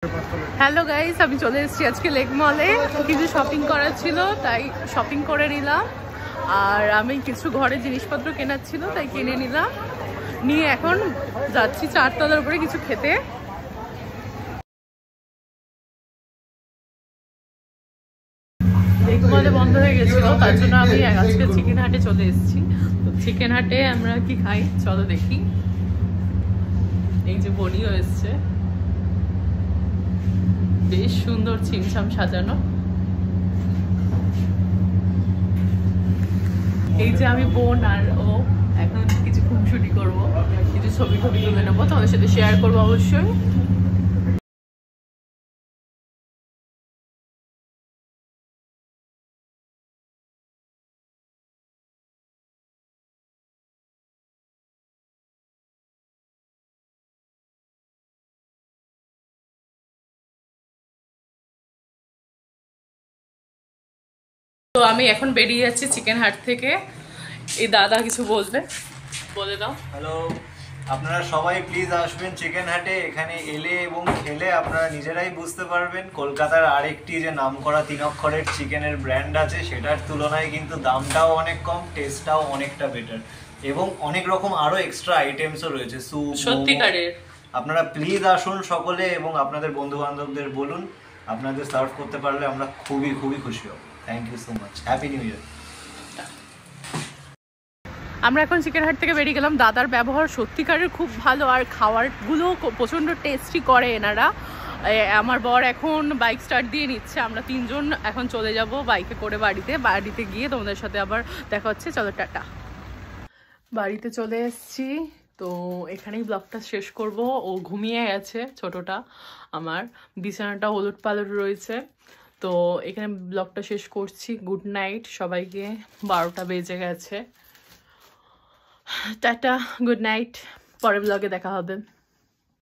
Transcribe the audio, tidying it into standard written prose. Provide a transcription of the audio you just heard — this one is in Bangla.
হ্যালো গাইস, আমি চলে এসেছি আজকে লেক মলে। কিছু শপিং করার ছিল তাই শপিং করে নিলাম, আর আমি কিছু ঘরের জিনিসপত্র কেনার ছিল তাই কিনে নিলাম। নিয়ে এখন যাচ্ছি 4 তলার উপরে কিছু খেতে। লেক মলে বন্ধ হয়ে গেছিল, তার জন্য আমি আজকে চিকেন হাটে চলে এসেছি। তো চিকেন হাটে আমরা কি খাই চলো দেখি। এই যে বনিও এসছে, বেশ সুন্দর ছিমছাম সাজানো। এই যে আমি বোন আর ও এখন কিছু খুনসুটি করবো, কিছু ছবি তুলে নেবো, তোমাদের সাথে শেয়ার করবো অবশ্যই। তো আমি এখন বেরিয়ে যাচ্ছি চিকেন হাট থেকে। এই দাদা কিছু বলবে, বলে দাও। হ্যালো, আপনারা সবাই প্লিজ আসবেন চিকেন হাটে। এখানে এলে এবং খেলে আপনারা নিজেরাই বুঝতে পারবেন কলকাতার আরেকটি যে নামকরা 3 অক্ষরের চিকেনের ব্র্যান্ড আছে সেটার তুলনায় কিন্তু দামটাও অনেক কম, টেস্টটাও অনেকটা বেটার এবং অনেক রকম আরো এক্সট্রা আইটেমসও রয়েছে। সত্যিকারের আপনারা প্লিজ আসুন সকলে এবং আপনাদের বন্ধু বান্ধবদের বলুন, আপনাদের সার্ভ করতে পারলে আমরা খুবই খুবই খুশি হব। Thank you so much, happy new year. আমরা এখন চিকেন হাট থেকে বেরিয়ে গেলাম। দাদার ব্যবহার সত্যিকারের খুব ভালো, আর খাবারগুলো প্রচণ্ড টেস্টি করে এনারা। আমার বর এখন বাইক স্টার্ট দিয়ে নিচ্ছে, আমরা 3 জন এখন চলে যাব বাইকে করে বাড়িতে গিয়ে তোমাদের সাথে আবার দেখা হচ্ছে। চলো টাটা। বাড়িতে চলে এসেছি, তো এখানেই ব্লগটা শেষ করব। ও ঘুমিয়ে গেছে ছোটটা, আমার বিছানাটা ওলট পালট রয়েছে। তো এখানে ব্লগটা শেষ করছি। গুড নাইট সবাইকে, 12টা বেজে গেছে। টাটা, গুড নাইট, পরের ব্লগে দেখা হবে।